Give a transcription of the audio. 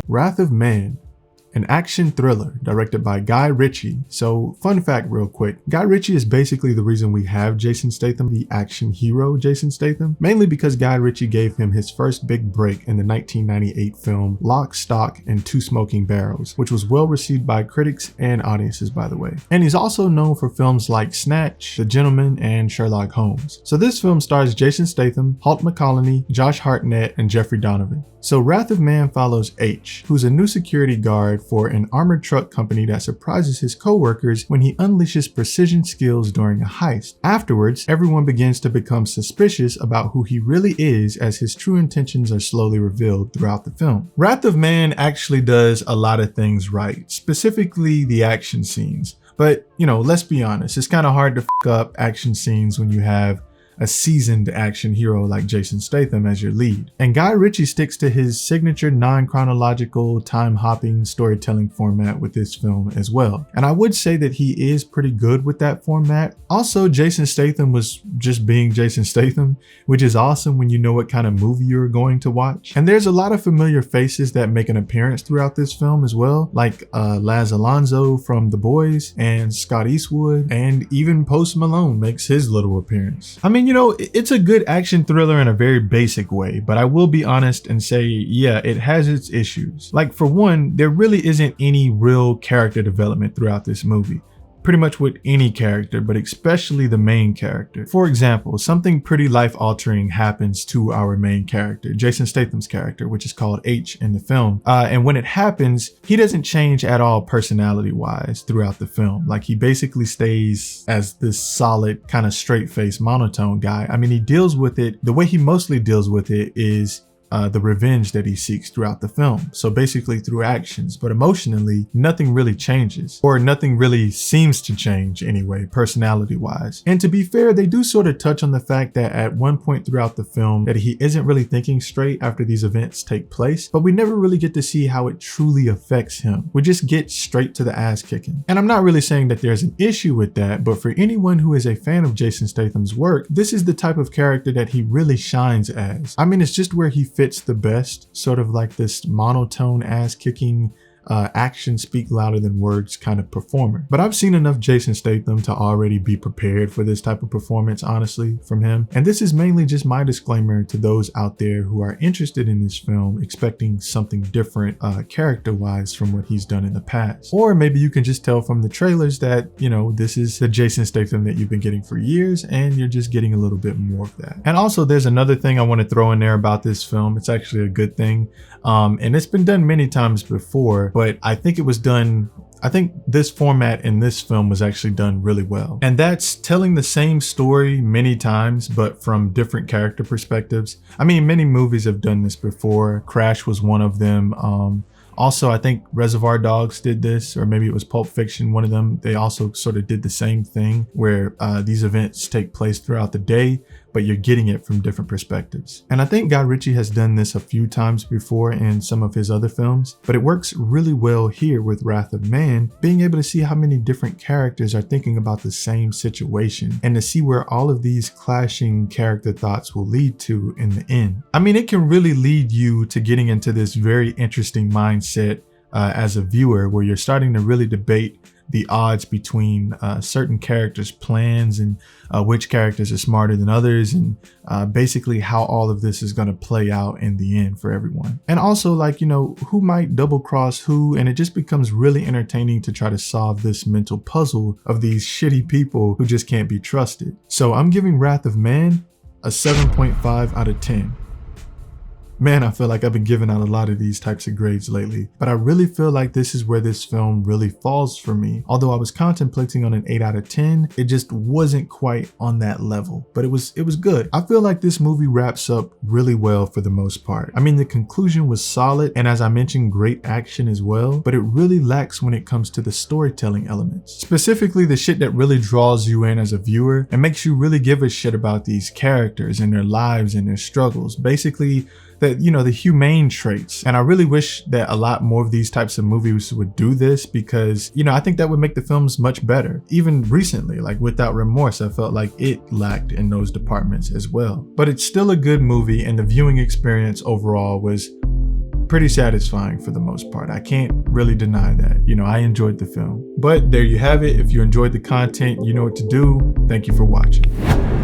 Wrath of Man, an action thriller directed by Guy Ritchie. So fun fact real quick, Guy Ritchie is basically the reason we have Jason Statham, the action hero Jason Statham, mainly because Guy Ritchie gave him his first big break in the 1998 film Lock, Stock, and Two Smoking Barrels, which was well received by critics and audiences, by the way. And he's also known for films like Snatch, The Gentleman, and Sherlock Holmes. So this film stars Jason Statham, Holt McCallany, Josh Hartnett, and Jeffrey Donovan. So Wrath of Man follows H, who's a new security guard for an armored truck company that surprises his co-workers when he unleashes precision skills during a heist. Afterwards, everyone begins to become suspicious about who he really is as his true intentions are slowly revealed throughout the film. Wrath of Man actually does a lot of things right, specifically the action scenes. But, you know, let's be honest, it's kind of hard to f up action scenes when you have a seasoned action hero like Jason Statham as your lead. And Guy Ritchie sticks to his signature non-chronological, time-hopping storytelling format with this film as well. And I would say that he is pretty good with that format. Also, Jason Statham was just being Jason Statham, which is awesome when you know what kind of movie you're going to watch. And there's a lot of familiar faces that make an appearance throughout this film as well, like Laz Alonso from The Boys and Scott Eastwood, and even Post Malone makes his little appearance. I mean, you know, it's a good action thriller in a very basic way, but I will be honest and say, yeah, it has its issues. Like, for one, there really isn't any real character development throughout this movie. Pretty much with any character, but especially the main character. For example, something pretty life-altering happens to our main character, Jason Statham's character, which is called H in the film. And when it happens, he doesn't change at all personality-wise throughout the film. Like, he basically stays as this solid, kind of straight-faced, monotone guy. I mean, he deals with it, the way he mostly deals with it is the revenge that he seeks throughout the film. So basically through actions, but emotionally, nothing really changes, or nothing really seems to change anyway, personality wise. And to be fair, they do sort of touch on the fact that at one point throughout the film that he isn't really thinking straight after these events take place, but we never really get to see how it truly affects him. We just get straight to the ass kicking. And I'm not really saying that there's an issue with that, but for anyone who is a fan of Jason Statham's work, this is the type of character that he really shines as. I mean, it's just where he fits the best, sort of like this monotone ass-kicking action speak louder than words kind of performer. But I've seen enough Jason Statham to already be prepared for this type of performance, honestly, from him. And this is mainly just my disclaimer to those out there who are interested in this film, expecting something different character-wise from what he's done in the past. Or maybe you can just tell from the trailers that, you know, this is the Jason Statham that you've been getting for years, and you're just getting a little bit more of that. And also, there's another thing I want to throw in there about this film. It's actually a good thing. And it's been done many times before, but I think it was done, I think this format in this film was actually done really well. And that's telling the same story many times, but from different character perspectives. I mean, many movies have done this before. Crash was one of them. Also, I think Reservoir Dogs did this, or maybe it was Pulp Fiction, one of them. They also sort of did the same thing where these events take place throughout the day, but you're getting it from different perspectives. And I think Guy Ritchie has done this a few times before in some of his other films, but it works really well here with Wrath of Man, being able to see how many different characters are thinking about the same situation and to see where all of these clashing character thoughts will lead to in the end. I mean, it can really lead you to getting into this very interesting mindset as a viewer, where you're starting to really debate the odds between certain characters' plans and which characters are smarter than others, and basically how all of this is going to play out in the end for everyone. And also, like, you know, who might double cross who, and it just becomes really entertaining to try to solve this mental puzzle of these shitty people who just can't be trusted. So I'm giving Wrath of Man a 7.5 out of 10. Man, I feel like I've been giving out a lot of these types of grades lately, but I really feel like this is where this film really falls for me. Although I was contemplating on an 8 out of 10, it just wasn't quite on that level, but it was good. I feel like this movie wraps up really well for the most part. I mean, the conclusion was solid, and as I mentioned, great action as well, but it really lacks when it comes to the storytelling elements. Specifically, the shit that really draws you in as a viewer and makes you really give a shit about these characters and their lives and their struggles. Basically, that, you know, the humane traits. And I really wish that a lot more of these types of movies would do this, because, you know, I think that would make the films much better. Even recently, like Without Remorse, I felt like it lacked in those departments as well. But it's still a good movie, and the viewing experience overall was pretty satisfying for the most part. I can't really deny that. You know, I enjoyed the film. But there you have it. If you enjoyed the content, you know what to do. Thank you for watching.